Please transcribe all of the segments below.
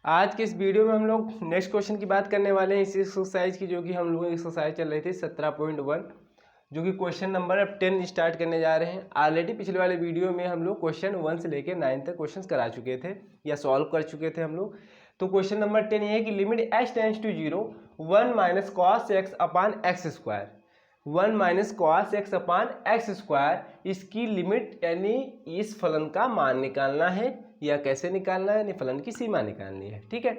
आज के इस वीडियो में हम लोग नेक्स्ट क्वेश्चन की बात करने वाले हैं इसी एक्सरसाइज की, जो कि हम लोग एक्सरसाइज चल रही थी 17.1, जो कि क्वेश्चन नंबर अब 10 स्टार्ट करने जा रहे हैं। ऑलरेडी पिछले वाले वीडियो में हम लोग क्वेश्चन 1 से लेकर 9 तक क्वेश्चन करा चुके थे या सॉल्व कर चुके थे हम लोग। तो क्वेश्चन नंबर 10 ये है कि limit h tends to 0 1 minus cos x upon x square, 1 minus cos x upon x square, इसकी लिमिट यानी इस फलन का मान निकालना है या कैसे निकालना है, यानी फलन की सीमा निकालनी है। ठीक है,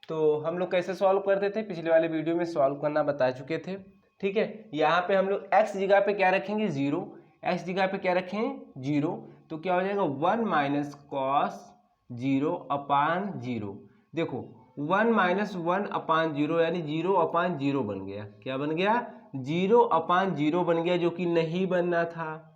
तो हम लोग कैसे सॉल्व करते थे पिछले वाले वीडियो में सॉल्व करना बता चुके थे। ठीक है, यहाँ पे हम लोग x जगह पे क्या रखेंगे 0, x जगह पे क्या रखें 0, तो क्या हो जाएगा 1 माइनस कॉस 0 अपान 0। देखो 1 माइनस 1 अपान 0 यानी 0 अपान 0 बन गया। क्या बन गया? 0 अपान 0 बन गया, जो कि नहीं बनना था,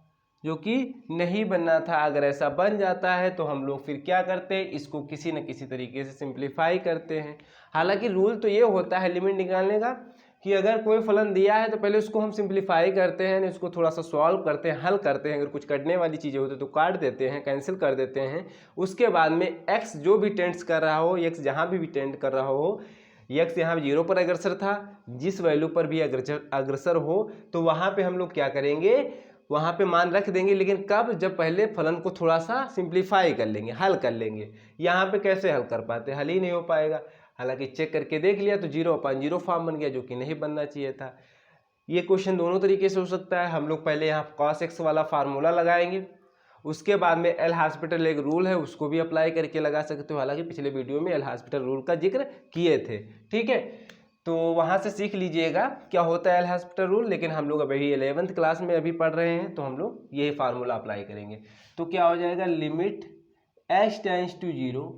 जो कि नहीं बनना था। अगर ऐसा बन जाता है तो हम लोग फिर क्या करते हैं, इसको किसी न किसी तरीके से सिंप्लीफाई करते हैं। हालांकि रूल तो ये होता है लिमिट निकालने का कि अगर कोई फलन दिया है तो पहले उसको हम सिंप्लीफाई करते हैं, उसको थोड़ा सा सॉल्व करते हैं, हल करते हैं। अगर कुछ कटने वाली चीज़ें होती तो काट देते हैं, कैंसिल कर देते हैं। उसके बाद में x जो भी टेंड्स कर रहा हो, x जहाँ भी टेंड कर रहा हो, x यहाँ 0 पर अग्रसर था, जिस वैल्यू पर भी अग्रसर हो तो वहाँ पे हम लोग क्या करेंगे, वहाँ पे मान रख देंगे। लेकिन कब? जब पहले फलन को थोड़ा सा सिंप्लीफाई कर लेंगे, हल कर लेंगे। यहाँ पे कैसे हल कर पाते, हल ही नहीं हो पाएगा। हालांकि चेक करके देख लिया तो 0 अपान 0 फॉर्म बन गया, जो कि नहीं बनना चाहिए था। ये क्वेश्चन दोनों तरीके से हो सकता है। हम लोग पहले यहाँ cos x वाला फार्मूला लगाएंगे, उसके बाद में एल हॉस्पिटल एक रूल है उसको भी अप्लाई करके लगा सकते हो। हालांकि पिछले वीडियो में एल हॉस्पिटल रूल का जिक्र किए थे। ठीक है, तो वहाँ से सीख लीजिएगा क्या होता है एल हॉस्पिटल रूल। लेकिन हम लोग अभी 11th क्लास में अभी पढ़ रहे हैं, तो हम लोग यही फार्मूला अप्लाई करेंगे। तो क्या हो जाएगा, limit h tends to 0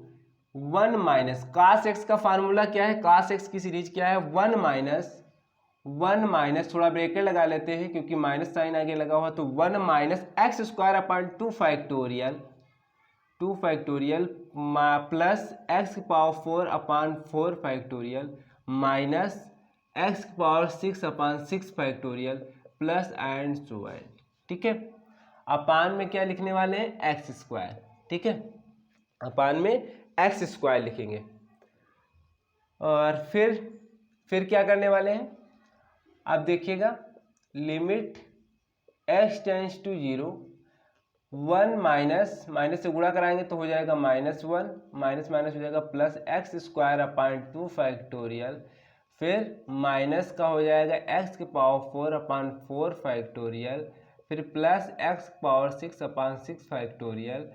1 minus cos x का फार्मूला क्या है, कास एक्स की सीरीज क्या है 1 माइनस थोड़ा ब्रेकेट लगा लेते हैं क्योंकि माइनस साइन आगे लगा हुआ, तो 1 minus x square upon 2 factorial plus x की power 4 upon 4 factorial minus x की power 6 upon 6 factorial plus and so on. ठीक है, अपान में क्या लिखने वाले हैं, एक्स स्क्वायर। ठीक है, अपान में एक्स स्क्वायर लिखेंगे और फिर क्या करने वाले हैं, आप देखिएगा limit x tends to 0 1 minus से गुणा कराएंगे तो हो जाएगा -1, माइनस हो जाएगा plus x square upon 2 factorial, फिर माइनस का हो जाएगा x की पावर 4 अपान 4 फैक्टोरियल, फिर प्लस एक्स की पावर 6 अपान 6 फैक्टोरियल,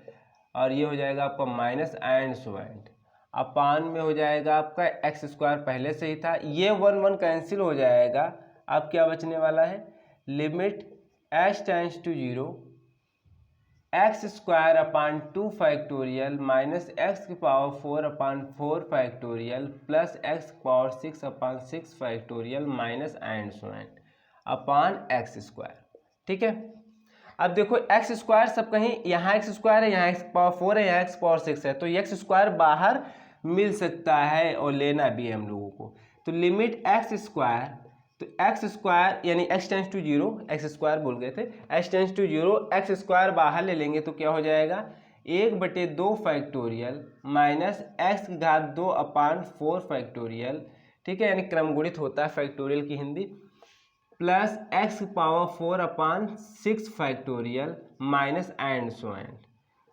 और ये हो जाएगा आपका minus and so and. Upon में हो जाएगा आपका एक्स स्क्वायर पहले से ही था, ये 1 कैंसिल हो जाएगा। अब क्या बचने वाला है, limit h tends to 0 x square upon 2 factorial minus x की power 4 upon 4 factorial plus x की power 6 upon 6 factorial minus and so and upon x square. ठीक है, अब देखो एक्स स्क्वायर सब कहीं, यहाँ एक्स स्क्वायर है, यहाँ एक्स पावर 4 है, यहाँ एक्स पावर 6 है, तो एक्स स्क्वायर बाहर मिल सकता है और लेना भी है हम लोगों को। तो लिमिट एक्स स्क्वायर, तो एक्स स्क्वायर यानी x tends to 0, x square बोल गए थे, x tends to 0 x square बाहर ले लेंगे तो क्या हो जाएगा 1/2 फैक्टोरियल माइनस एक्स की घात 2 अपान 4 फैक्टोरियल। ठीक है, यानी क्रम गुणित होता है फैक्टोरियल की हिंदी, प्लस एक्स की power 4 upon 6 factorial minus and so and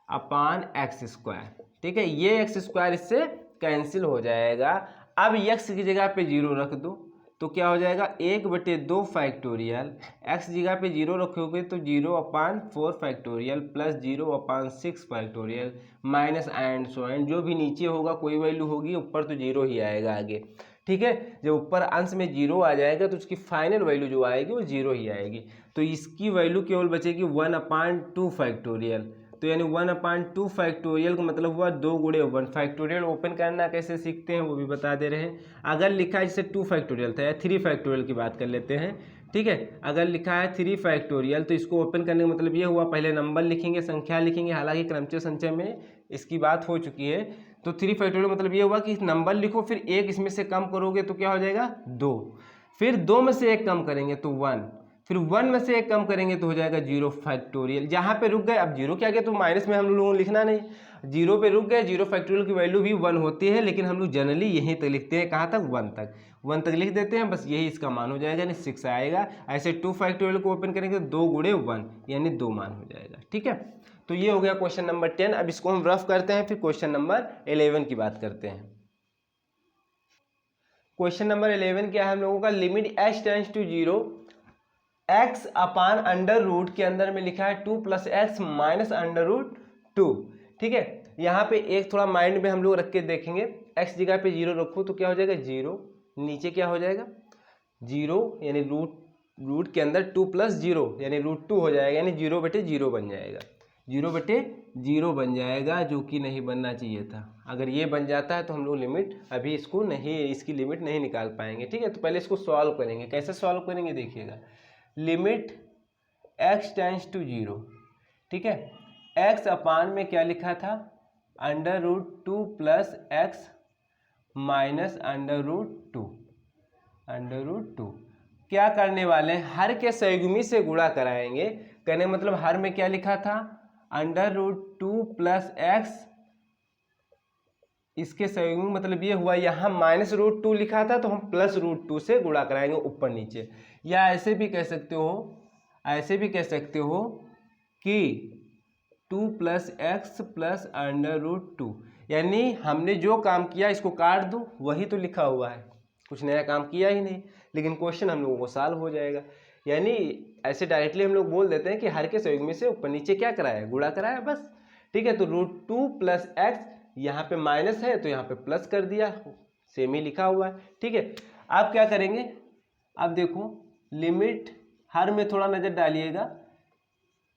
upon x square. ठीक है, ये एक्स स्क्वायर इससे कैंसिल हो जाएगा। अब x की जगह पे 0 रख दो तो क्या हो जाएगा 1/2 फैक्टोरियल, x जगह पे 0 रखोगे तो 0 अपान 4 factorial plus 0 upon 6 factorial minus and so and. जो भी नीचे होगा कोई वैल्यू होगी, ऊपर तो 0 ही आएगा आगे। ठीक है, जब ऊपर अंश में 0 आ जाएगा तो उसकी फाइनल वैल्यू जो आएगी वो 0 ही आएगी। तो इसकी वैल्यू केवल बचेगी 1/2 फैक्टोरियल। तो यानी 1/2 फैक्टोरियल का मतलब हुआ 2 गुणे 1। फैक्टोरियल ओपन करना कैसे सीखते हैं वो भी बता दे रहे हैं। अगर लिखा है जैसे 2 फैक्टोरियल था या 3 फैक्टोरियल की बात कर लेते हैं। ठीक है, अगर लिखा है 3 फैक्टोरियल तो इसको ओपन करने का मतलब ये हुआ पहले नंबर लिखेंगे, संख्या लिखेंगे। हालांकि क्रमचय संचय में इसकी बात हो चुकी है। तो 3 फैक्टोरियल मतलब ये हुआ कि नंबर लिखो, फिर एक इसमें से कम करोगे तो क्या हो जाएगा 2, फिर 2 में से एक कम करेंगे तो 1, फिर 1 में से 1 कम करेंगे तो हो जाएगा 0 फैक्टोरियल। जहाँ पे रुक गए, अब 0 के आगे तो माइनस में हम लोगों को लिखना नहीं, 0 पे रुक गए, 0 फैक्टोरियल की वैल्यू भी 1 होती है, लेकिन हम लोग जनरली यहीं तक लिखते हैं, कहाँ तक, 1 तक, 1 तक लिख देते हैं, बस यही इसका मान हो जाएगा, यानी 6 आएगा। ऐसे 2 फैक्टोरियल को ओपन करेंगे तो 2 गुणे 1 यानी 2 मान हो जाएगा। ठीक है, तो ये हो गया क्वेश्चन नंबर 10। अब इसको हम रफ करते हैं, फिर क्वेश्चन नंबर 11 की बात करते हैं। क्वेश्चन नंबर 11 क्या है हम लोगों का, limit h tends to 0 x upon under root के अंदर में लिखा है 2 + x माइनस अंडर रूट 2। ठीक है, यहाँ पे एक थोड़ा माइंड में हम लोग रख के देखेंगे, x जगह पे 0 रखो तो क्या हो जाएगा 0, नीचे क्या हो जाएगा 0, यानी रूट के अंदर 2 + 0 यानी √2 हो जाएगा, यानी 0/0 बन जाएगा, 0/0 बन जाएगा, जो कि नहीं बनना चाहिए था। अगर ये बन जाता है तो हम लोग लिमिट अभी इसको नहीं, इसकी लिमिट नहीं निकाल पाएंगे। ठीक है, तो पहले इसको सॉल्व करेंगे। कैसे सॉल्व करेंगे देखिएगा, लिमिट x टेंड्स टू 0, ठीक है, x अपान में क्या लिखा था √2 + x माइनस √2 क्या करने वाले हैं, हर के संयुग्मी से गुणा कराएंगे। कहने मतलब हर में क्या लिखा था √2 + x, इसके संयुग्मी मतलब ये हुआ, यहाँ -√2 लिखा था तो हम +√2 से गुणा कराएंगे ऊपर नीचे। या ऐसे भी कह सकते हो, ऐसे भी कह सकते हो कि 2 + x + √2, यानी हमने जो काम किया इसको काट दो, वही तो लिखा हुआ है, कुछ नया काम किया ही नहीं, लेकिन क्वेश्चन हम लोगों को सॉल्व हो जाएगा। यानी ऐसे डायरेक्टली हम लोग बोल देते हैं कि हर के संयुग्मी से ऊपर नीचे क्या कराया, गुणा कराया, बस। ठीक है, तो √2 + x, यहाँ पे माइनस है तो यहाँ पे प्लस कर दिया, सेम ही लिखा हुआ है। ठीक है, आप क्या करेंगे, अब देखो लिमिट, हर में थोड़ा नज़र डालिएगा,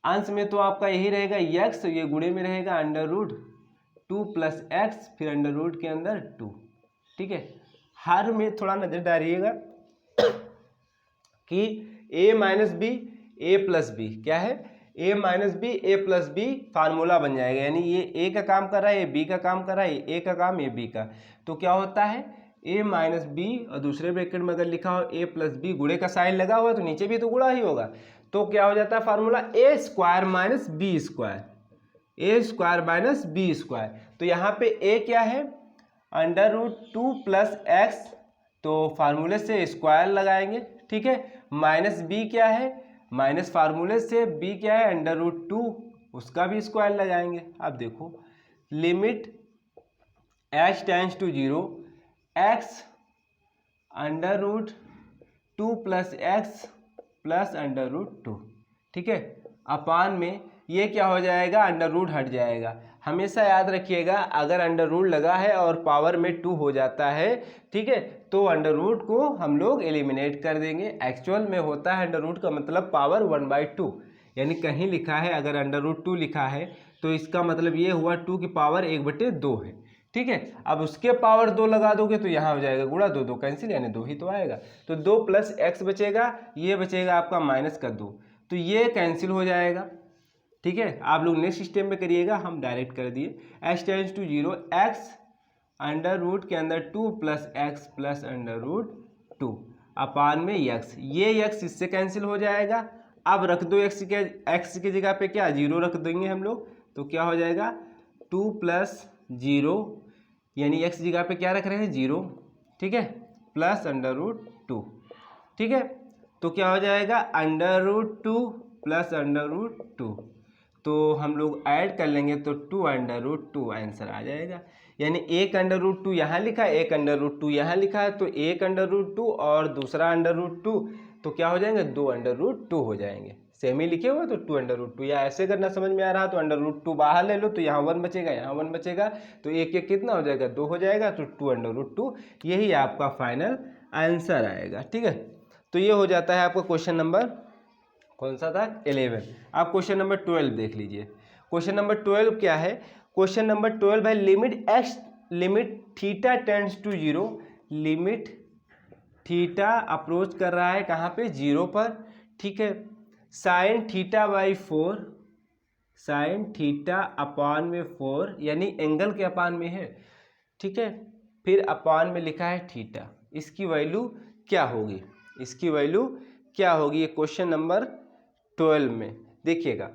अंश में तो आपका यही रहेगा x, ये गुणे में रहेगा √2 + x, फिर अंडर रूट के अंदर 2। ठीक है, हर में थोड़ा नज़र डालिएगा कि a - b a + b क्या है, a - b a + b formula बन जाएगा, यानी ये a का काम कर रहा है, ये b का काम कर रहा है, ये a का काम, ये b का, तो क्या होता है a - b, और दूसरे ब्रैकेट में अगर लिखा हो a + b, गुणे का साइन लगा हुआ है तो नीचे भी तो गुणा ही होगा, तो क्या हो जाता है फार्मूला a² - b², तो यहाँ पे a क्या है √2 + x, तो फार्मूले से स्क्वायर लगाएंगे। ठीक है, -b क्या है, माइनस फार्मूले से b क्या है √2, उसका भी स्क्वायर लगाएंगे। अब देखो limit h tends to 0 x √2 + x + √2, ठीक है, अपान में ये क्या हो जाएगा, √ हट जाएगा। हमेशा याद रखिएगा, अगर √ लगा है और पावर में 2 हो जाता है, ठीक है, तो √ को हम लोग एलिमिनेट कर देंगे। एक्चुअल में होता है √ का मतलब पावर 1/2, यानी कहीं लिखा है अगर √2 लिखा है तो इसका मतलब ये हुआ 2 की पावर 1/2 है। ठीक है, अब उसके पावर 2 लगा दोगे तो यहाँ हो जाएगा गुणा, 2 2 कैंसिल, यानी 2 ही तो आएगा, तो 2 + x बचेगा, ये बचेगा आपका -2, तो ये कैंसिल हो जाएगा। ठीक है, आप लोग नेक्स्ट स्टेप में करिएगा, हम डायरेक्ट कर दिए। h टेंड्स टू 0 x √ के अंदर 2 + x + √2 अपान में x, ये x इससे कैंसिल हो जाएगा। अब रख दो x की जगह पे क्या 0 रख देंगे हम लोग, तो क्या हो जाएगा 2 + 0, यानी x जगह पे क्या रख रहे हैं 0, ठीक है, प्लस √2। ठीक है, तो क्या हो जाएगा √2 + √2, तो हम लोग ऐड कर लेंगे तो 2 √2 आंसर आ जाएगा। यानी एक √2 यहाँ लिखा है, एक √2 यहाँ लिखा है, तो एक √2 और दूसरा √2, तो क्या हो जाएंगे 2 √2 हो जाएंगे। सेम ही लिखे हुए तो 2 √2, या ऐसे करना समझ में आ रहा तो √2 बाहर ले लो, तो यहाँ 1 बचेगा, यहाँ 1 बचेगा, तो एक एक कितना हो जाएगा 2 हो जाएगा, तो 2 √2 यही आपका फाइनल आंसर आएगा। ठीक है, तो ये हो जाता है आपका क्वेश्चन नंबर कौन सा था 11। आप क्वेश्चन नंबर 12 देख लीजिए। क्वेश्चन नंबर 12 क्या है, क्वेश्चन नंबर 12 है limit theta tends to 0, limit theta approach कर रहा है कहाँ पे 0 पर। ठीक है, sin θ/4, sin थीटा अपान में 4, यानी एंगल के अपान में है। ठीक है, फिर अपान में लिखा है थीटा, इसकी वैल्यू क्या होगी, इसकी वैल्यू क्या होगी ये क्वेश्चन नंबर 12 में देखिएगा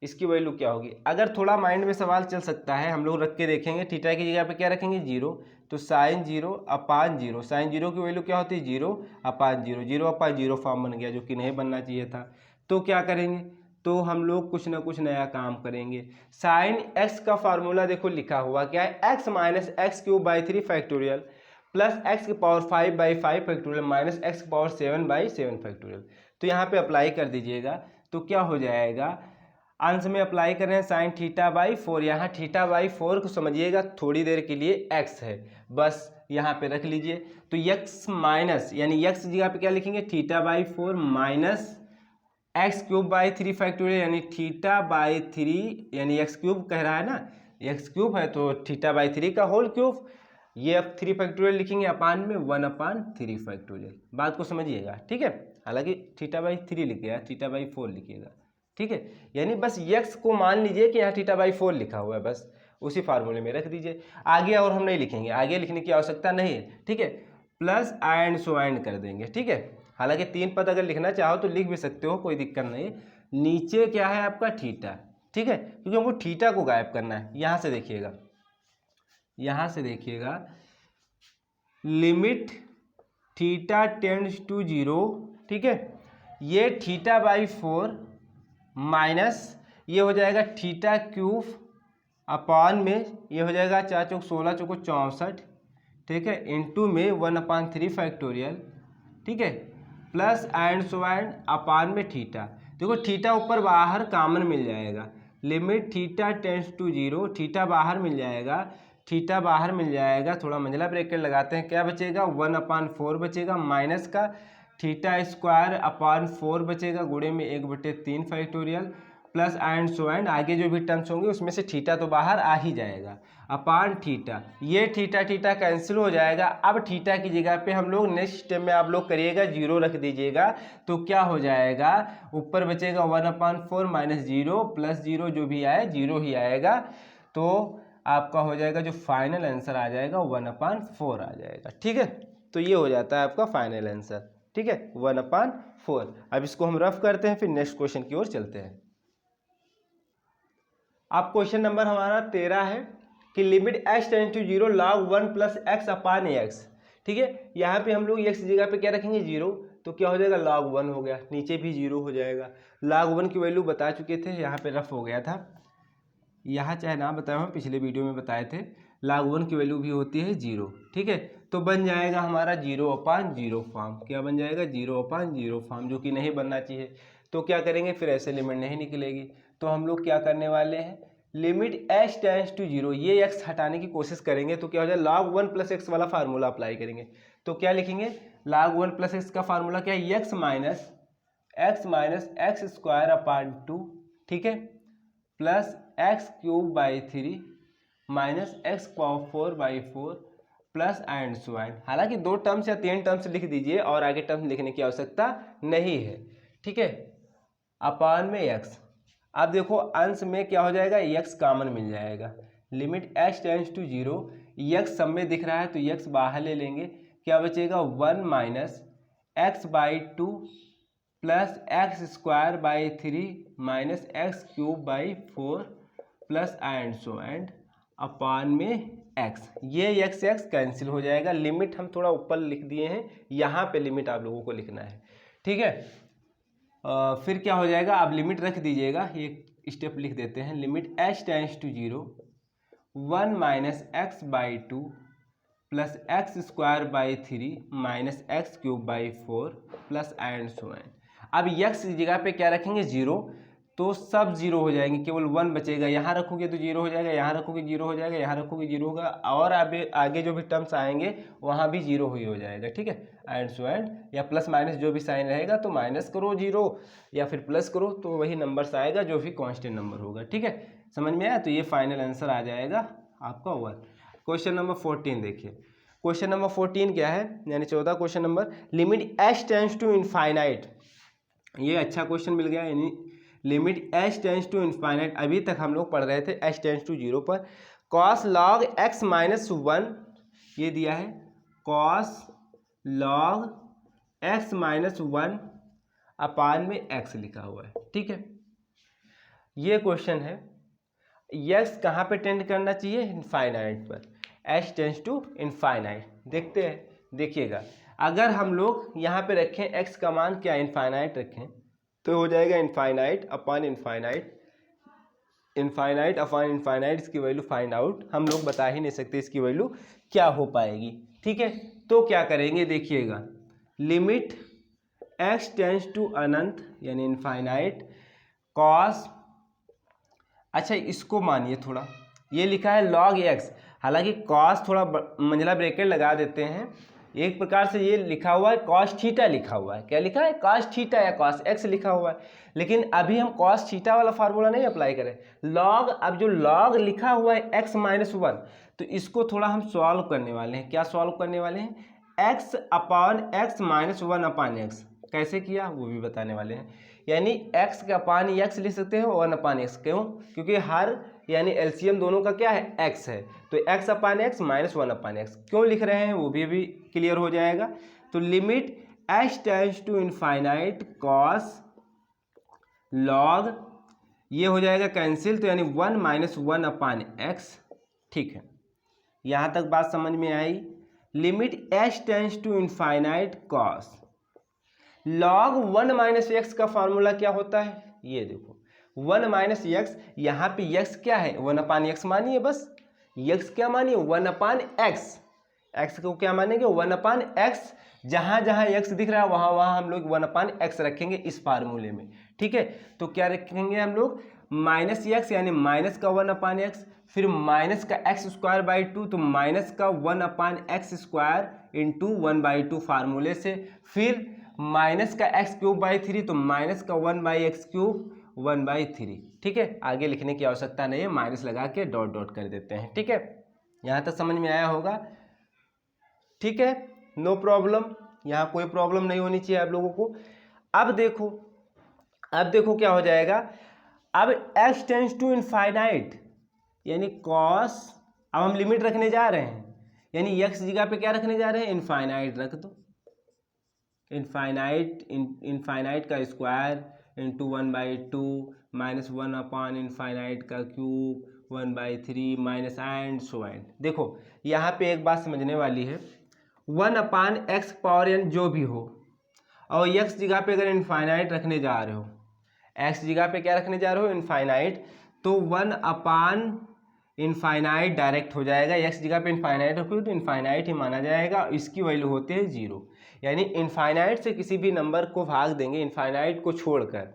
इसकी वैल्यू क्या होगी। अगर थोड़ा माइंड में सवाल चल सकता है, हम लोग रख के देखेंगे। थीटा की जगह पे क्या रखेंगे 0, तो साइन 0 अपान 0, साइन 0 की वैल्यू क्या होती है 0 अपान 0, 0 अपान 0 फॉर्म बन गया, जो कि नहीं बनना चाहिए था। तो क्या करेंगे, तो हम लोग कुछ ना कुछ नया काम करेंगे। साइन x का फार्मूला देखो लिखा हुआ क्या है, x minus x cube by 3 factorial plus x की power 5 by 5 factorial minus x की पावर 7 बाई 7 फैक्टोरियल। तो यहाँ पे अप्लाई कर दीजिएगा, तो क्या हो जाएगा, अंश में अप्लाई कर रहे हैं साइन थीटा बाई 4, यहाँ थीटा बाई 4 को समझिएगा थोड़ी देर के लिए x है, बस यहाँ पे रख लीजिए। तो x माइनस यानी x जगह पे क्या लिखेंगे theta by 4 minus x cube by 3 factorial यानी थीटा बाई 3 यानी एक्स क्यूब कह रहा है ना, एक्स क्यूब है तो थीटा बाई 3 का होल क्यूब, ये अब 3 फैक्टोरियल लिखेंगे अपान में 1 अपान 3 फैक्टोरियल। बात को समझिएगा, ठीक है। हालांकि थीटा बाई 3 लिखिएगा, थीटा बाई 4 लिखिएगा, ठीक है। यानी बस यक्स को मान लीजिए कि यहाँ थीटा बाई 4 लिखा हुआ है, बस उसी फार्मूले में रख दीजिए। आगे और हम नहीं लिखेंगे, आगे लिखने की आवश्यकता नहीं है, ठीक है। प्लस एंड सो एंड कर देंगे, ठीक है। हालांकि 3 पद अगर लिखना चाहो तो लिख भी सकते हो, कोई दिक्कत नहीं। नीचे क्या है आपका थीटा, ठीक है, क्योंकि हमको थीटा को गायब करना है। यहाँ से देखिएगा, यहाँ से देखिएगा, लिमिट थीटा टेंड्स टू 0, ठीक है। ये थीटा बाई 4 माइनस ये हो जाएगा थीटा क्यूब अपान में ये हो जाएगा 4 चौक 16 चौको 64, ठीक है, इंटू में 1 अपान 3 फैक्टोरियल, ठीक है, plus and so and upon में थीटा। देखो थीटा ऊपर बाहर कॉमन मिल जाएगा, limit theta tends to 0, theta बाहर मिल जाएगा, थीटा बाहर मिल जाएगा, थोड़ा मंझला ब्रैकेट लगाते हैं, क्या बचेगा 1 अपान 4 बचेगा, माइनस का थीटा स्क्वायर अपान 4 बचेगा, गुणे में 1/3 factorial, plus and so and आगे जो भी टर्म्स होंगे उसमें से थीटा तो बाहर आ ही जाएगा, अपान थीटा। ये थीटा थीटा कैंसिल हो जाएगा। अब थीटा की जगह पे हम लोग नेक्स्ट स्टेप में आप लोग करिएगा 0 रख दीजिएगा, तो क्या हो जाएगा, ऊपर बचेगा 1 अपान 4 माइनस 0 प्लस 0, जो भी आए 0 ही आएगा। तो आपका हो जाएगा जो फाइनल आंसर आ जाएगा 1 अपान 4 आ जाएगा, ठीक है। तो ये हो जाता है आपका फाइनल आंसर, ठीक है, 1 अपान 4। अब इसको हम रफ करते हैं, फिर नेक्स्ट क्वेश्चन की ओर चलते हैं। अब क्वेश्चन नंबर हमारा 13 है कि limit x tend to 0 log 1 plus x upon x, ठीक है। यहाँ पे हम लोग x की जगह पे क्या रखेंगे 0, तो क्या हो जाएगा log 1 हो गया, नीचे भी 0 हो जाएगा। log 1 की वैल्यू बता चुके थे, यहाँ पे रफ हो गया था, यहाँ चाहे ना बताया हम पिछले वीडियो में बताए थे, log 1 की वैल्यू भी होती है 0, ठीक है। तो बन जाएगा हमारा 0 अपान 0 फॉर्म, क्या बन जाएगा 0 अपान 0 फॉर्म, जो कि नहीं बनना चाहिए। तो क्या करेंगे, फिर ऐसे लिमिट नहीं निकलेगी, तो हम लोग क्या करने वाले हैं, लिमिट x टेंड्स टू 0, ये x हटाने की कोशिश करेंगे, तो क्या हो जाए log 1 प्लस एक्स वाला फार्मूला अप्लाई करेंगे। तो क्या लिखेंगे, log 1 प्लस एक्स का फार्मूला क्या है, x minus x square upon 2, ठीक है, plus x cube by 3 minus x power 4 by 4 plus and so and. हालांकि 2 टर्म्स या 3 टर्म्स लिख दीजिए और आगे टर्म्स लिखने की आवश्यकता नहीं है, ठीक है, अपान में x। अब देखो अंश में क्या हो जाएगा, x कॉमन मिल जाएगा, limit x tends to 0, x सब में दिख रहा है तो x बाहर ले लेंगे, क्या बचेगा 1 minus x by 2 plus x square by 3 minus x cube by 4 plus and so and upon में x। ये x कैंसिल हो जाएगा, लिमिट हम थोड़ा ऊपर लिख दिए हैं, यहाँ पे लिमिट आप लोगों को लिखना है, ठीक है। फिर क्या हो जाएगा, आप लिमिट रख दीजिएगा, ये स्टेप लिख देते हैं, limit h tends to 0 1 minus x by 2 plus x square by 3 minus x cube by 4 plus and so on. अब x की जगह पे क्या रखेंगे 0, तो सब 0 हो जाएंगे, केवल 1 बचेगा, यहाँ रखोगे तो 0 हो जाएगा, यहाँ रखोगे 0 हो जाएगा, यहाँ रखोगे 0 होगा, और आगे जो भी टर्म्स आएंगे वहाँ भी 0 ही हो जाएगा, ठीक है, एंड सो एंड। या प्लस माइनस जो भी साइन रहेगा तो माइनस करो 0 या फिर प्लस करो, तो वही नंबर्स आएगा जो भी कांस्टेंट नंबर होगा, ठीक है, समझ में आया। तो ये फाइनल आंसर आ जाएगा आपका 1। क्वेश्चन नंबर 14 देखिए, क्वेश्चन नंबर 14 क्या है, यानी 14 question number, limit h tends to infinite. ये अच्छा क्वेश्चन मिल गया, यानी limit h tends to infinite. अभी तक हम लोग पढ़ रहे थे h टेंड्स टू 0 पर, cos log x माइनस 1 ये दिया है, cos log x माइनस 1 अपान में x लिखा हुआ है। ठीक है, ये क्वेश्चन है। x कहाँ पे टेंड करना चाहिए? इनफाइनाइट पर। x tends to infinite. देखते हैं, देखिएगा, अगर हम लोग यहाँ पे रखें x का मान क्या इनफाइनाइट रखें तो हो जाएगा infinite upon infinite, infinite upon infinite, इसकी वैल्यू फाइंड आउट हम लोग बता ही नहीं सकते इसकी वैल्यू क्या हो पाएगी। ठीक है, तो क्या करेंगे देखिएगा, लिमिट x टेंड्स टू अनंत यानी इनफाइनाइट कॉस, अच्छा इसको मानिए थोड़ा, ये लिखा है log x, हालांकि cos थोड़ा मंझला ब्रैकेट लगा देते हैं, एक प्रकार से ये लिखा हुआ है cos थीटा लिखा हुआ है। क्या लिखा है? cos थीटा या cos x लिखा हुआ है, लेकिन अभी हम cos थीटा वाला फार्मूला नहीं अप्लाई करें। log, अब जो log लिखा हुआ है x माइनस 1, तो इसको थोड़ा हम सॉल्व करने वाले हैं। क्या सॉल्व करने वाले हैं? x upon x minus 1 upon x। कैसे किया वो भी बताने वाले हैं। यानी x का अपान x लिख सकते हो 1 अपान x, क्यों? क्योंकि हर यानी एलसीएम दोनों का क्या है? x है, तो x अपान x माइनस 1 अपान x क्यों लिख रहे हैं वो भी क्लियर हो जाएगा। तो limit h tends to infinite cos log, ये हो जाएगा कैंसिल, तो यानी 1 माइनस 1 अपान x। ठीक है, यहाँ तक बात समझ में आई। Limit h tends to infinite cos log 1 minus x का फार्मूला क्या होता है? ये देखो 1 माइनस एक्स, यहाँ पे x क्या है? 1 अपान एक्स मानिए, बस x क्या मानिए? 1 अपान एक्स। x को क्या मानेंगे? 1 अपान एक्स। जहाँ जहाँ x दिख रहा है वहाँ वहाँ हम लोग 1 अपान एक्स रखेंगे इस फार्मूले में। ठीक है, तो क्या रखेंगे हम लोग? माइनस एक्स यानी माइनस का 1 अपान एक्स, फिर माइनस का एक्स स्क्वायर बाई 2, तो माइनस का 1 अपान एक्स स्क्वायर इंटू 1 बाई 2 फार्मूले से, फिर माइनस का एक्स क्यूब बाई 3, तो माइनस का 1 बाई एक्स क्यूब 1 बाई 3। ठीक है, आगे लिखने की आवश्यकता नहीं है, माइनस लगा के डॉट डॉट कर देते हैं। ठीक है, यहाँ तक समझ में आया होगा। ठीक है, नो प्रॉब्लम, यहाँ कोई प्रॉब्लम नहीं होनी चाहिए आप लोगों को। अब देखो क्या हो जाएगा। अब x टेंड्स टू इनफाइनाइट यानी cos, अब हम लिमिट रखने जा रहे हैं, यानी x जगह पे क्या रखने जा रहे हैं? इनफाइनाइट रख दो। इनफाइनाइट का square into 1 by 2 minus 1 upon infinite का cube 1 by 3 minus and so and. देखो यहाँ पे एक बात समझने वाली है, 1 अपान एक्स पावर एन जो भी हो, और x जगह पे अगर इनफाइनाइट रखने जा रहे हो, x जगह पे क्या रखने जा रहे हो? इनफाइनाइट, तो 1 अपान इनफाइनाइट डायरेक्ट हो जाएगा। x जगह पे इनफाइनाइट रखोगे तो इनफाइनाइट ही माना जाएगा, इसकी वैल्यू होती है 0। यानी इनफाइनाइट से किसी भी नंबर को भाग देंगे इनफाइनाइट को छोड़कर,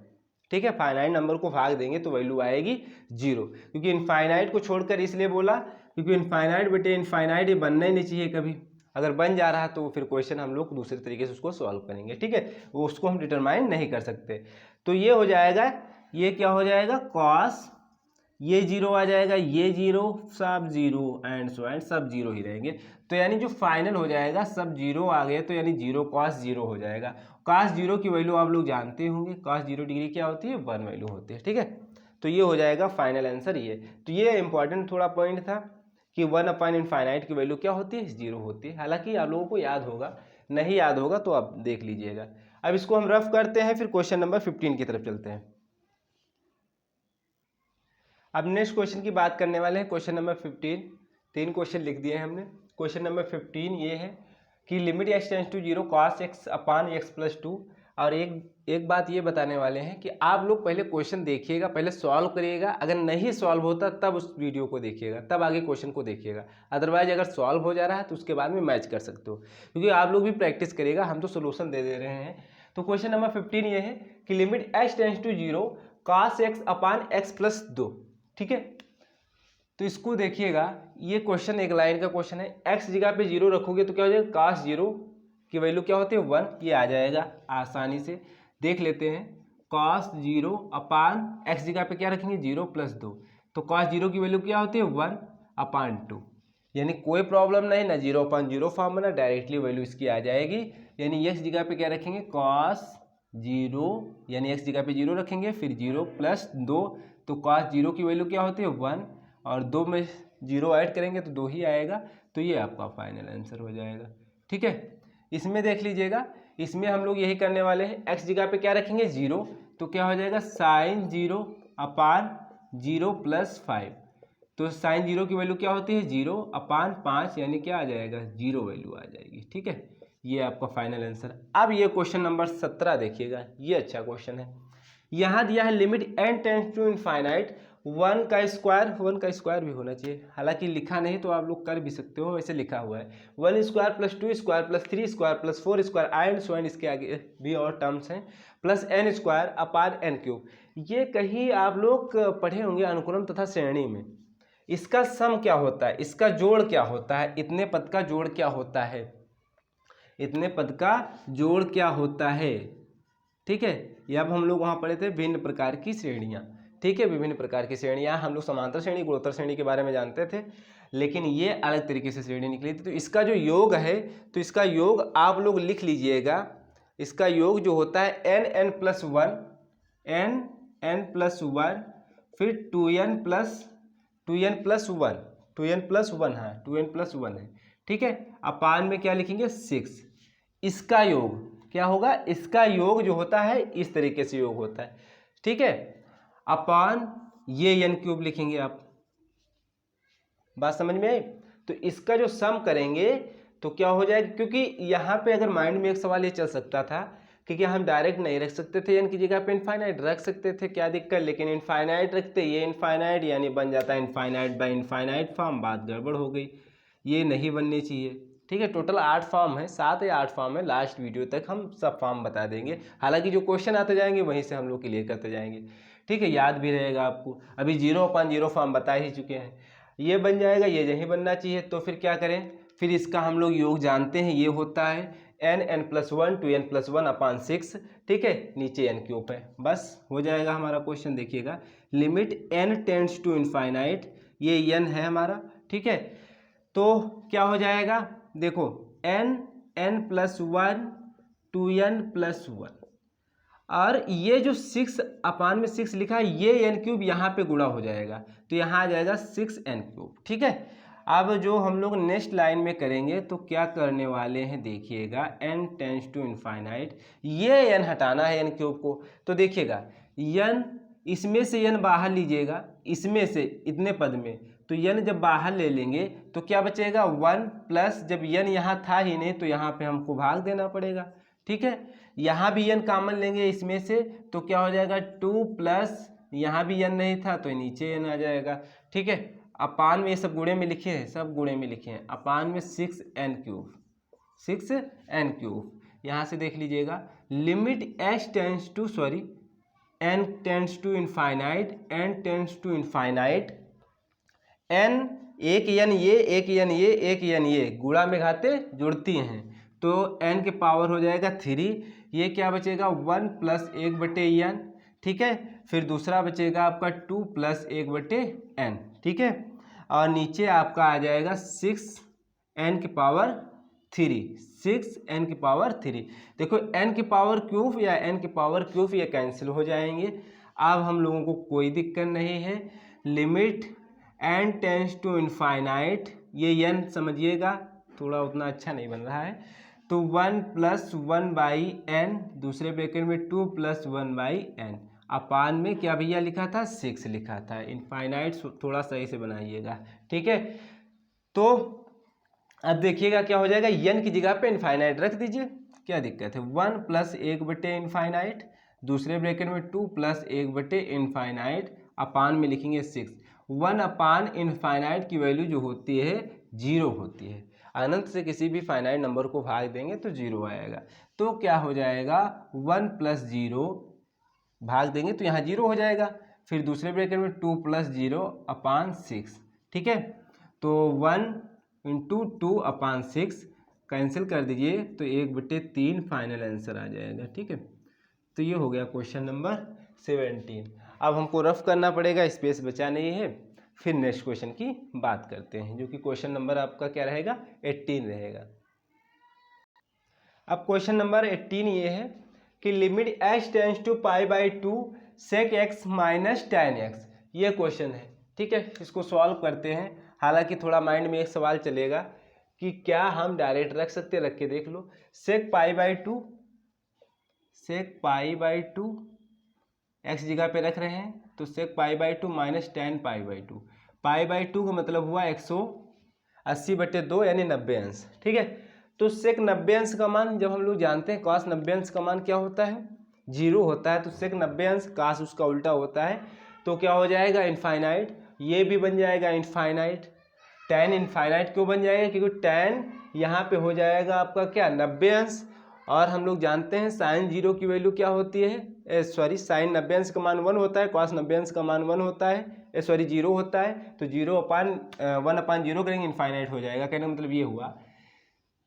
ठीक है, फाइनाइट नंबर को भाग देंगे तो वैल्यू आएगी 0। क्योंकि इनफाइनाइट को छोड़कर इसलिए बोला क्योंकि इनफाइनाइट बेटे इनफाइनाइट ये बनना ही नहीं चाहिए कभी, अगर बन जा रहा है तो फिर क्वेश्चन हम लोग दूसरे तरीके से उसको सॉल्व करेंगे। ठीक है, वो उसको हम डिटरमाइन नहीं कर सकते। तो ये हो जाएगा, ये क्या हो जाएगा? कॉस, ये 0 आ जाएगा, ये 0, सब 0 एंड सो एंड सब 0 ही रहेंगे। तो यानी जो फाइनल हो जाएगा सब 0 आ गए, तो यानी 0 cos 0 हो जाएगा। cos 0 की वैल्यू आप लोग जानते होंगे, cos 0 डिग्री क्या होती है? 1 वैल्यू होती है। ठीक है, तो ये हो जाएगा फाइनल आंसर ये। तो ये इंपॉर्टेंट थोड़ा पॉइंट था कि 1 अपान इनफाइनाइट की वैल्यू क्या होती है? 0 होती है। हालांकि आप लोगों को याद होगा, नहीं याद होगा तो आप देख लीजिएगा। अब इसको हम रफ करते हैं, फिर क्वेश्चन नंबर 15 की तरफ चलते हैं। अब नेक्स्ट क्वेश्चन की बात करने वाले हैं, क्वेश्चन नंबर 15। 3 क्वेश्चन लिख दिए हैं हमने। क्वेश्चन नंबर 15 ये है कि limit x tends to 0 cos x upon x plus 2। और एक बात ये बताने वाले हैं कि आप लोग पहले क्वेश्चन देखिएगा, पहले सॉल्व करिएगा, अगर नहीं सॉल्व होता तब उस वीडियो को देखिएगा, तब आगे क्वेश्चन को देखिएगा। अदरवाइज अगर सॉल्व हो जा रहा है तो उसके बाद में मैच कर सकते हो, क्योंकि आप लोग भी प्रैक्टिस करिएगा, हम तो सोल्यूशन दे रहे हैं। तो क्वेश्चन नंबर 15 ये है कि limit x tends to 0 cos x upon x plus 2। ठीक है, तो इसको देखिएगा, ये क्वेश्चन एक लाइन का क्वेश्चन है। x जगह पे 0 रखोगे तो क्या हो जाएगा? cos 0 की वैल्यू क्या होती है? 1। ये आ जाएगा, आसानी से देख लेते हैं। cos 0 अपान x जगह पे क्या रखेंगे? 0 प्लस 2, तो cos 0 की वैल्यू क्या होती है? 1 अपान 2। यानी कोई प्रॉब्लम नहीं ना, 0 अपान 0 फॉर्म बना, डायरेक्टली वैल्यू इसकी आ जाएगी। यानी x जगह पे क्या रखेंगे? cos 0, यानी x जगह पे 0 रखेंगे, फिर 0 प्लस 2, तो cos 0 की वैल्यू क्या होती है? 1, और 2 में 0 ऐड करेंगे तो 2 ही आएगा। तो ये आपका फाइनल आंसर हो जाएगा। ठीक है, इसमें देख लीजिएगा, इसमें हम लोग यही करने वाले हैं, x जगह पे क्या रखेंगे 0, तो क्या हो जाएगा साइन 0 अपान 0 प्लस 5। तो साइन 0 की वैल्यू क्या होती है 0 अपान 5, यानी क्या आ जाएगा 0 वैल्यू आ जाएगी। ठीक है, ये आपका फाइनल आंसर। अब ये क्वेश्चन नंबर 17 देखिएगा, ये अच्छा क्वेश्चन है। यहाँ दिया है limit n tends to infinite 1 का स्क्वायर भी होना चाहिए, हालांकि लिखा नहीं तो आप लोग कर भी सकते हो, वैसे लिखा हुआ है 1 square plus 2 square plus 3 square plus 4 square and so on, इसके आगे भी और टर्म्स हैं, plus n square upon n cube. ये कहीं आप लोग पढ़े होंगे अनुक्रम तथा श्रेणी में। इसका सम क्या होता है, इसका जोड़ क्या होता है, इतने पद का जोड़ क्या होता है, इतने पद का जोड़ क्या होता है। ठीक है, ये अब हम लोग वहाँ पढ़े थे भिन्न प्रकार की श्रेणियाँ। ठीक है, विभिन्न प्रकार की श्रेणियाँ, हम लोग समांतर श्रेणी गुणोत्तर श्रेणी के बारे में जानते थे, लेकिन ये अलग तरीके से श्रेणी निकली थी। तो इसका जो योग है, तो इसका योग आप लोग लिख लीजिएगा, इसका योग जो होता है n प्लस 1, n प्लस 1, फिर 2n प्लस 1, हाँ 2n प्लस 1 है। ठीक है, अपान में क्या लिखेंगे 6, इसका योग क्या होगा, इसका योग जो होता है इस तरीके से योग होता है। ठीक है, अपान ये n क्यूब लिखेंगे आप, बात समझ में आई। तो इसका जो सम करेंगे तो क्या हो जाएगा, क्योंकि यहाँ पे अगर माइंड में एक सवाल ये चल सकता था कि क्या हम डायरेक्ट नहीं रख सकते थे n की जगह पे इनफाइनाइट रख सकते थे, क्या दिक्कत, लेकिन इनफाइनाइट रखते, ये इनफाइनाइट यानी बन जाता है इनफाइनाइट बाय इनफाइनाइट फॉर्म, बात गड़बड़ हो गई, ये नहीं बननी चाहिए। ठीक है, टोटल 8 फॉर्म है, 7 या 8 फॉर्म है, लास्ट वीडियो तक हम सब फॉर्म बता देंगे, हालांकि जो क्वेश्चन आते जाएंगे वहीं से हम लोग क्लियर करते जाएंगे। ठीक है, याद भी रहेगा आपको, अभी 0/0 फॉर्म बता ही चुके हैं, ये बन जाएगा, ये यही बनना चाहिए। तो फिर क्या करें, फिर इसका हम लोग योग जानते हैं, ये होता है n प्लस 1 2n प्लस 1 अपान 6। ठीक है, नीचे n क्यूब है, बस हो जाएगा हमारा क्वेश्चन। देखिएगा limit n tends to infinite, ये n है हमारा। ठीक है, तो क्या हो जाएगा, देखो n प्लस 1 2n प्लस 1, और ये जो 6 अपान में 6 लिखा है, ये n क्यूब यहाँ पे गुणा हो जाएगा, तो यहाँ आ जाएगा 6n क्यूब। ठीक है, अब जो हम लोग नेक्स्ट लाइन में करेंगे तो क्या करने वाले हैं, देखिएगा n टेंड्स टू इनफाइनाइट, ये n हटाना है n क्यूब को। तो देखिएगा n, इसमें से n बाहर लीजिएगा, इसमें से इतने पद में, तो n जब बाहर ले लेंगे तो क्या बचेगा 1 प्लस, जब n यहाँ था ही नहीं तो यहाँ पे हमको भाग देना पड़ेगा। ठीक है, यहाँ भी n कॉमन लेंगे इसमें से, तो क्या हो जाएगा 2 प्लस, यहाँ भी n नहीं था तो नीचे n आ जाएगा। ठीक है, अपान में ये सब गुणे में लिखे हैं, सब गुणे में लिखे हैं, अपान में 6n क्यूब, 6n क्यूब। यहाँ से देख लीजिएगा limit n tends to infinite, n tends to infinite, n एक n ये, एक n ये, एक n ये, गुणा में घाते जुड़ती हैं, तो n के पावर हो जाएगा 3, ये क्या बचेगा 1 प्लस 1/n। ठीक है, फिर दूसरा बचेगा आपका 2 प्लस 1/n। ठीक है, और नीचे आपका आ जाएगा 6n की पावर 3, 6n की पावर 3। देखो n की पावर क्यूब या n की पावर क्यूब ये कैंसिल हो जाएंगे, अब हम लोगों को कोई दिक्कत नहीं है। Limit n tends to infinite, ये n समझिएगा थोड़ा उतना अच्छा नहीं बन रहा है, तो 1 प्लस 1/n, दूसरे ब्रैकेट में 2 प्लस 1/n, अपान में क्या भैया लिखा था 6 लिखा था, इनफाइनाइट थोड़ा सही से बनाइएगा। ठीक है, तो अब देखिएगा क्या हो जाएगा, n की जगह पे इनफाइनाइट रख दीजिए, क्या दिक्कत है, 1 प्लस 1/इनफाइनाइट, दूसरे ब्रैकेट में 2 प्लस 1/इनफाइनाइट, अपान में लिखेंगे 6। 1 अपान इनफाइनाइट की वैल्यू जो होती है 0 होती है, अनंत से किसी भी फाइनाइट नंबर को भाग देंगे तो 0 आएगा, तो क्या हो जाएगा 1 प्लस 0 भाग देंगे तो यहाँ 0 हो जाएगा, फिर दूसरे ब्रैकेट में 2 प्लस 0 अपान 6। ठीक है, तो 1 इंटू 2 अपान 6 कैंसिल कर दीजिए तो 1/3 फाइनल आंसर आ जाएगा। ठीक है, तो ये हो गया क्वेश्चन नंबर 17। अब हमको रफ करना पड़ेगा, स्पेस बचा नहीं है, फिर नेक्स्ट क्वेश्चन की बात करते हैं, जो कि क्वेश्चन नंबर आपका क्या रहेगा 18 रहेगा। अब क्वेश्चन नंबर 18 ये है कि limit h tends to π/2 sec x minus tan x, ये क्वेश्चन है। ठीक है, इसको सॉल्व करते हैं, हालांकि थोड़ा माइंड में एक सवाल चलेगा कि क्या हम डायरेक्ट रख सकते, रख के देख लो। sec π/2 sec pi by two, x जगह पे रख रहे हैं तो sec pi by two minus tan pi by two. Pi by two का मतलब हुआ 180/2 यानी 90 अंश। ठीक है, तो सेक 90 अंश का मान जब हम लोग जानते हैं कॉस 90 अंश का मान क्या होता है, 0 होता है। तो सेक 90 अंश काश उसका उल्टा होता है तो क्या हो जाएगा, इनफाइनाइट। ये भी बन जाएगा इनफाइनाइट। टेन इनफाइनाइट क्यों बन जाएगा, क्योंकि टेन यहाँ पे हो जाएगा आपका क्या, 90 अंश। और हम लोग जानते हैं साइन 0 की वैल्यू क्या होती है, सॉरी साइन 90 अंश का मान 1 होता है, कॉस 90 अंश का मान 1 होता है, सॉरी 0 होता है। तो 1/0 करेंगे इनफाइनाइट हो जाएगा। कहने का मतलब ये हुआ,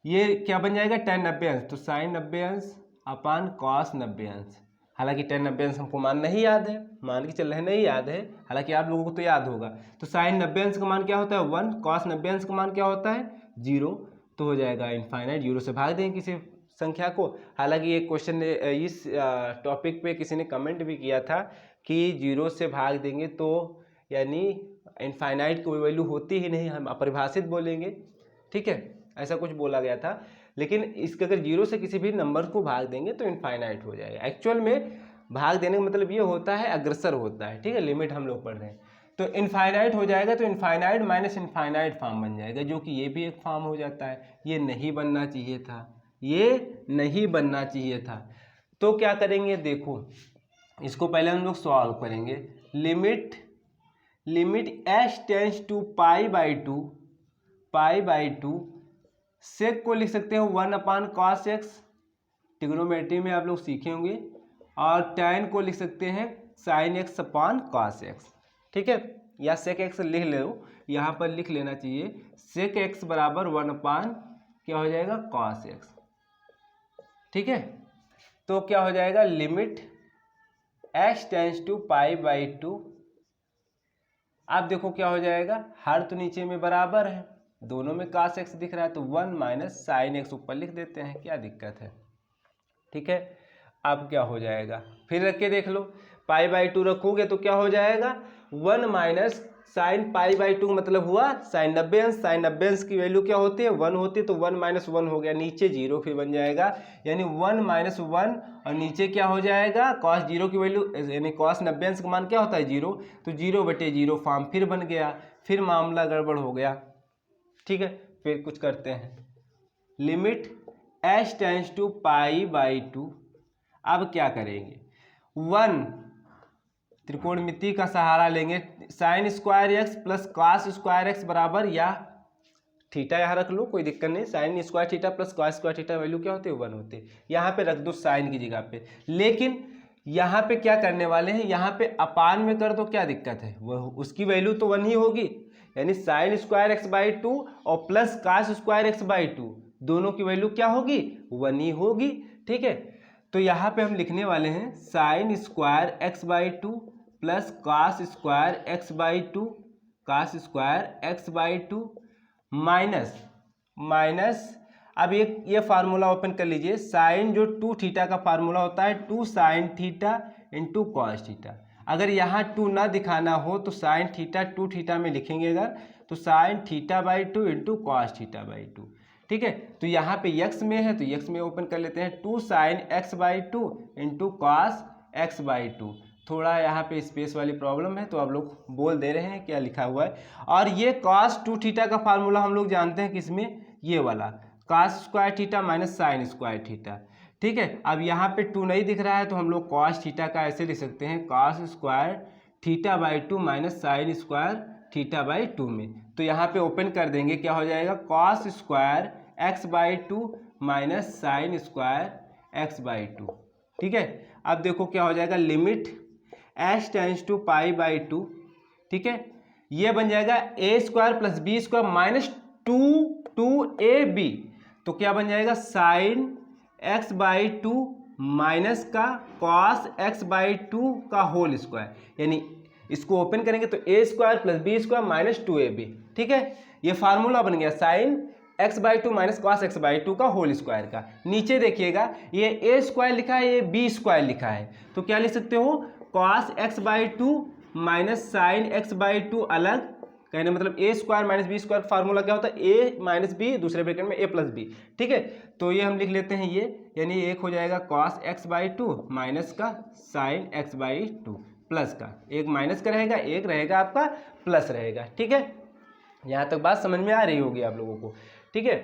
ये क्या बन जाएगा, टेन 90 अंश। तो साइन 90 अंश अपान कॉस 90 अंश। हालांकि टेन 90 अंश हमको मान नहीं याद है, मान के चल रहे हैं नहीं याद है, हालांकि आप लोगों को तो याद होगा। तो साइन 90 अंश का मान क्या होता है 1, कॉस 90 अंश का मान क्या होता है 0। तो हो जाएगा इनफाइनाइट। 0 से भाग देंगे किसी संख्या को। हालांकि ये क्वेश्चन इस टॉपिक पे किसी ने कमेंट भी किया था कि 0 से भाग देंगे तो यानी इनफाइनाइट की वैल्यू होती ही नहीं, हम अपरिभाषित बोलेंगे। ठीक है, ऐसा कुछ बोला गया था। लेकिन इसके अगर 0 से किसी भी नंबर को भाग देंगे तो इनफाइनाइट हो जाएगा। एक्चुअल में भाग देने का मतलब ये होता है अग्रसर होता है। ठीक है, लिमिट हम लोग पढ़ रहे हैं तो इनफाइनाइट हो जाएगा। तो इनफाइनाइट माइनस इनफाइनाइट फॉर्म बन जाएगा, जो कि ये भी एक फॉर्म हो जाता है। ये नहीं बनना चाहिए था, ये नहीं बनना चाहिए था। तो क्या करेंगे, देखो इसको पहले हम लोग सॉल्व करेंगे। Limit H tends to pi by two, sec को लिख सकते हैं 1/cos x, ट्रिग्नोमेट्री में आप लोग सीखे होंगे। और tan को लिख सकते हैं sin x/cos x। ठीक है, या सेक x लिख लो, यहाँ पर लिख लेना चाहिए सेक x बराबर 1/ क्या हो जाएगा cos x। ठीक है, तो क्या हो जाएगा, limit h tends to pi by two. अब देखो क्या हो जाएगा, हर तो नीचे में बराबर है, दोनों में cos x दिख रहा है, तो 1 माइनस साइन एक्स ऊपर लिख देते हैं, क्या दिक्कत है। ठीक है, अब क्या हो जाएगा, फिर रख के देख लो। पाई बाई टू रखोगे तो क्या हो जाएगा, 1 minus sine pi by to मतलब हुआ साइन 90 अंश। साइन 90 अंश की वैल्यू क्या होती है 1 होती है, तो 1 माइनस 1 हो गया, नीचे 0 फिर बन जाएगा, यानी 1 माइनस 1 और नीचे क्या हो जाएगा कॉस 0 की वैल्यू, यानी कॉस 90 अंश का मान क्या होता है 0, तो 0/0 फॉर्म फिर बन गया, फिर मामला गड़बड़ हो गया। ठीक है, फिर कुछ करते हैं, limit h tends to pi by two. अब क्या करेंगे, 1 त्रिकोणमिति का सहारा लेंगे, sine square x plus cos square x बराबर, या थीटा यहाँ रख लो कोई दिक्कत नहीं, sine square theta plus cos square theta value क्या होती है 1 होती है, यहाँ पे रख दो साइन की जगह पे। लेकिन यहाँ पे क्या करने वाले हैं, यहाँ पे अपान में कर दो, क्या दिक्कत है, वह उसकी वैल्यू तो 1 ही होगी, यानी sine square x by two और plus cos square x by two, दोनों की वैल्यू क्या होगी 1 ही होगी। ठीक है, तो यहाँ पे हम लिखने वाले हैं sign square x by two plus cos square x by to, cos square x by two minus अब ये फार्मूला ओपन कर लीजिए, साइन जो 2 थीटा का फार्मूला होता है 2 sine theta into cos theta. अगर यहाँ 2 ना दिखाना हो तो साइन थीटा 2 थीटा में लिखेंगे, अगर तो sine theta by 2 into cos theta by 2। ठीक है, तो यहाँ पे x में है तो x में ओपन कर लेते हैं 2 sign x by two into cos x by to. थोड़ा यहाँ पे स्पेस वाली प्रॉब्लम है तो आप लोग बोल दे रहे हैं क्या लिखा हुआ है। और ये कॉस 2 थीटा का फार्मूला हम लोग जानते हैं किसमें, ये वाला cos square theta minus sine square theta. ठीक है, अब यहाँ पे 2 नहीं दिख रहा है तो हम लोग कॉस थीटा का ऐसे लिख सकते हैं cos square theta by 2 minus sine square theta by 2 में। तो यहाँ पे ओपन कर देंगे, क्या हो जाएगा cos square x by two minus sine square x by two. ठीक है, अब देखो क्या हो जाएगा, limit h tends to pi by two. ठीक है, ये बन जाएगा a square plus B square minus 2ab, तो क्या बन जाएगा sine x by two minus का कॉस एक्स बाई टू का होल स्क्वायर, यानी इसको ओपन करेंगे तो a square plus B square minus 2ab। ठीक है, ये फार्मूला बन गया sign x by two minus cos x by two का होल स्क्वायर का। नीचे देखिएगा ये ए स्क्वायर लिखा है, ये बी स्क्वायर लिखा है, तो क्या लिख सकते हो cos x by two minus sine x by two अलग, कहने मतलब a square minus b square formula क्या होता है, ए माइनस बी दूसरे ब्रैकेट में ए प्लस बी। ठीक है, तो ये हम लिख लेते हैं ये, यानी एक हो जाएगा cos x by two minus का sine x by two plus का, एक माइनस का रहेगा, एक रहेगा आपका प्लस रहेगा। ठीक है, यहाँ तक बात समझ में आ रही होगी आप लोगों को। ठीक है,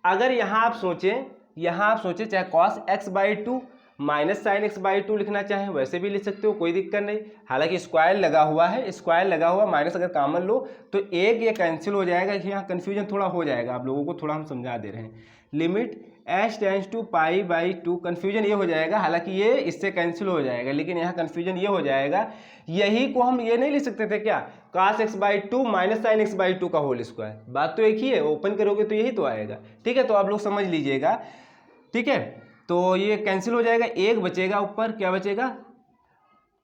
अगर यहाँ आप सोचें चाहे cos x by two minus sine x by to लिखना चाहें वैसे भी लिख सकते हो, कोई दिक्कत नहीं। हालांकि स्क्वायर लगा हुआ है, स्क्वायर लगा हुआ माइनस अगर कॉमन लो तो एक ये कैंसिल हो जाएगा। यहाँ कन्फ्यूजन थोड़ा हो जाएगा, आप लोगों को थोड़ा हम समझा दे रहे हैं। Limit H tends to pi by two, confusion ये हो जाएगा, हालांकि ये इससे कैंसिल हो जाएगा, लेकिन यहाँ कन्फ्यूजन ये हो जाएगा, यही को हम ये नहीं लिख सकते थे क्या, cos x by two minus sine x by two का होल स्क्वायर। बात तो एक ही है, ओपन करोगे तो यही तो आएगा। ठीक है, तो आप लोग समझ लीजिएगा। ठीक है, तो ये कैंसिल हो जाएगा, एक बचेगा ऊपर, क्या बचेगा,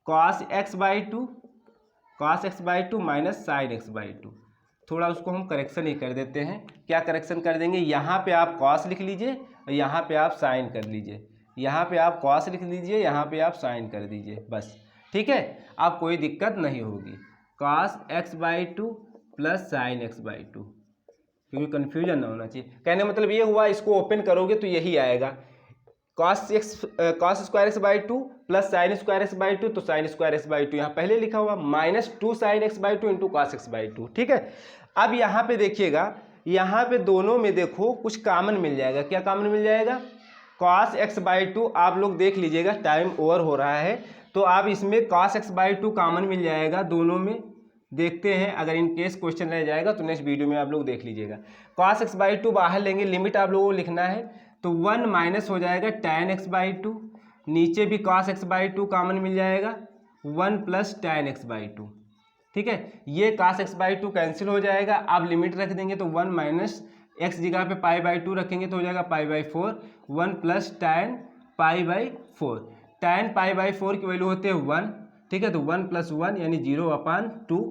cos x by two minus sine x by to. थोड़ा उसको हम करेक्शन ही कर देते हैं। क्या करेक्शन कर देंगे, यहाँ पे आप cos लिख लीजिए और यहाँ पे आप साइन कर लीजिए, यहाँ पे आप cos लिख लीजिए, यहाँ पे आप साइन कर दीजिए, बस। ठीक है, आप कोई दिक्कत नहीं होगी। cos x by two plus sign x by to, क्योंकि कन्फ्यूजन ना होना चाहिए। कहने मतलब ये हुआ, इसको ओपन करोगे तो यही आएगा, cos square x by two plus sine square x by two, तो sine square x by two यहाँ पहले लिखा हुआ minus two sine x by two into cos x by two. ठीक है, अब यहाँ पे देखिएगा, यहाँ पे दोनों में देखो कुछ कॉमन मिल जाएगा। क्या कॉमन मिल जाएगा, cos एक्स बाई टू। आप लोग देख लीजिएगा, टाइम ओवर हो रहा है, तो आप इसमें cos x by two common मिल जाएगा दोनों में। देखते हैं, अगर इन केस क्वेश्चन रह जाएगा तो नेक्स्ट वीडियो में आप लोग देख लीजिएगा। cos एक्स बाई टू बाहर लेंगे, लिमिट आप लोगों को लिखना है, तो 1 माइनस हो जाएगा tan एक्स बाई टू, नीचे भी cos x by two common मिल जाएगा, 1 plus tan x by two. ठीक है, ये cos x by two cancel हो जाएगा। आप लिमिट रख देंगे तो 1 माइनस एक्स जगह पे पाई बाई टू रखेंगे तो हो जाएगा pi by four, 1 plus tan pi by four. tan pi by four की वैल्यू होते हैं 1। ठीक है, तो 1 प्लस 1 यानी 0/2।